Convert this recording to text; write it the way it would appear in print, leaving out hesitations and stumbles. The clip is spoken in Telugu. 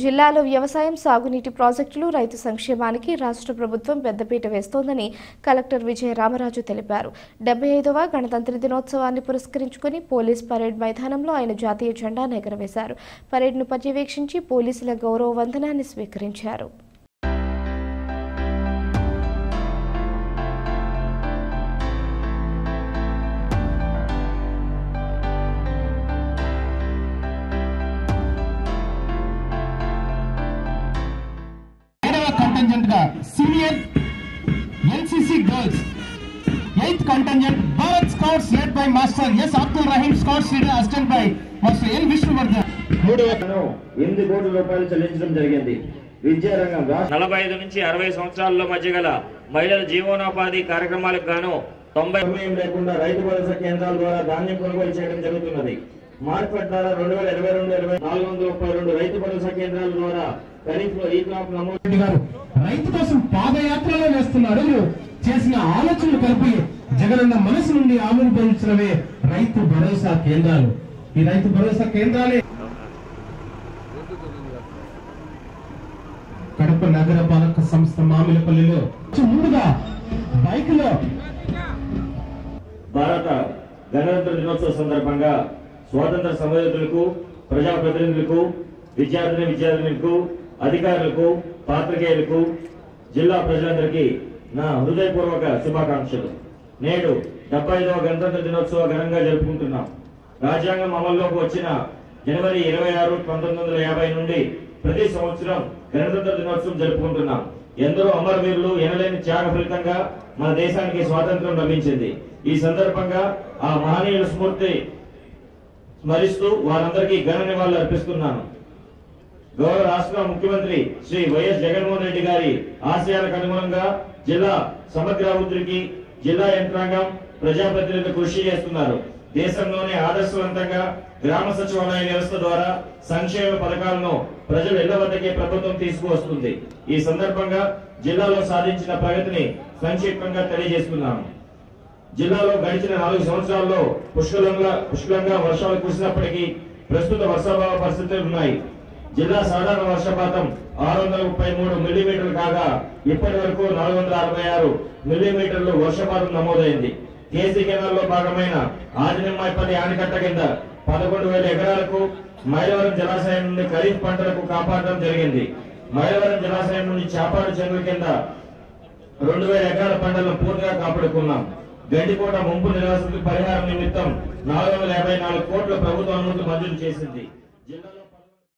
జిల్లాలో వ్యవసాయం, సాగునీటి ప్రాజెక్టులు, రైతు సంక్షేమానికి రాష్ట్ర ప్రభుత్వం పెద్దపీట వేస్తోందని కలెక్టర్ విజయ రామరాజు తెలిపారు. 75వ గణతంత్ర దినోత్సవాన్ని పురస్కరించుకుని పోలీస్ పరేడ్ మైదానంలో ఆయన జాతీయ జెండాను ఎగురవేశారు. పరేడ్ను పర్యవేక్షించి పోలీసుల గౌరవ వందనాన్ని స్వీకరించారు. Senior NCC girls, 8th contingent Bharat Scouts led by Master S. Abdul Rahim, Scouts leader assisted by Master N. Vishnuvardhan. 8 కోట్ల రూపాయలు చెల్లించడం జరిగింది. విద్యారంగం 45 నుంచి 60 సంవత్సరాల మధ్య గల మహిళల జీవనోపాధి కార్యక్రమాలకు గాను 90 సమయం లేకుండా రైతు భరోసా కేంద్రాల ద్వారా ధాన్యం కొనుగోలు చేయడం జరుగుతున్నది. మార్కెట్ ద్వారా 2022 రైతు భరోసా కేంద్రాల ద్వారా ఖరీఫ్ లో ఈ క్రాప్ నమోదు గారు రైతు కోసం పాదయాత్రలో వేస్తున్న అడుగులు చేసిన ఆలోచనలు కలిపి జగనన్న మనసు నుండి ఆవిర్భవించినవే రైతు భరోసా కేంద్రాలు. ఈ రైతు భరోసా కేంద్రాలే కడప నగర పాలక సంస్థ మామిలపల్లిలో ముందుగా బైక్ లో భారత గణతంత్ర దినోత్సవ సందర్భంగా స్వాతంత్ర సమరయోధులకు, ప్రజాప్రతినిధులకు, విద్యార్థినులకు, అధికారులకు, పాత్రికేయులకు, జిల్లా ప్రజలందరికీ నా హృదయపూర్వక శుభాకాంక్షలు. నేడు 75వ గణతంత్ర దినోత్సవ ఘనంగా జరుపుకుంటున్నాం. రాజ్యాంగం అమల్లోకి వచ్చిన జనవరి 26, 1950 నుండి ప్రతి సంవత్సరం గణతంత్ర దినోత్సవం జరుపుకుంటున్నాం. ఎందరో అమరవీరులు ఎనలేని త్యాగ ఫలితంగా మన దేశానికి స్వాతంత్రం లభించింది. ఈ సందర్భంగా ఆ మహనీయుల స్ఫూర్తి స్మరిస్తూ వారందరికీ ఘన నివాళులు అర్పిస్తున్నాను. గౌరవ రాష్ట్ర ముఖ్యమంత్రి శ్రీ వైఎస్ జగన్మోహన్ రెడ్డి గారి ఆశయాలకు అనుగుణంగా జిల్లా సమగ్ర అభివృద్ధికి జిల్లా యంత్రాంగం, ప్రజాప్రతినిధులు కృషి చేస్తున్నారు. దేశంలోనే ఆదర్శవంతంగా గ్రామ సచివాలయ వ్యవస్థ ద్వారా సంక్షేమ పథకాలను ప్రజల ఇళ్ల వద్దకే ప్రభుత్వం తీసుకువస్తుంది. ఈ సందర్భంగా జిల్లాలో సాధించిన ప్రగతిని సంక్షిప్తంగా తెలియజేస్తున్నాను. జిల్లాలో గడిచిన 4 సంవత్సరాల్లో పుష్కలంగా వర్షాలు కురిసినప్పటికీ ప్రస్తుత వర్షాభావ పరిస్థితులు ఉన్నాయి. జిల్లా సాధారణ వర్షపాతం 633 మిల్లీమీటర్లు కాగా ఇప్పటి వరకు 466 మిల్లీమీటర్లు వర్షపాతం నమోదైంది. కేసీ కెనాల్లో భాగమైన ఆదినిమ్మాయిపల్లి ఆనకట్ట కింద 11,000 ఎకరాలకు మైలవరం జలాశయం నుండి ఖరీఫ్ పంటలకు కాపాడడం జరిగింది. మైలవరం జలాశయం నుండి చాపాడు చెరువు కింద 2,000 ఎకరాల పంటలను పూర్తిగా కాపాడుకున్నాం. గండికోట ముంపు నివాసితులకు పరిహారం నిమిత్తం 454 కోట్ల ప్రభుత్వ అనుమతులు మంజూరు చేసింది. జిల్లాలో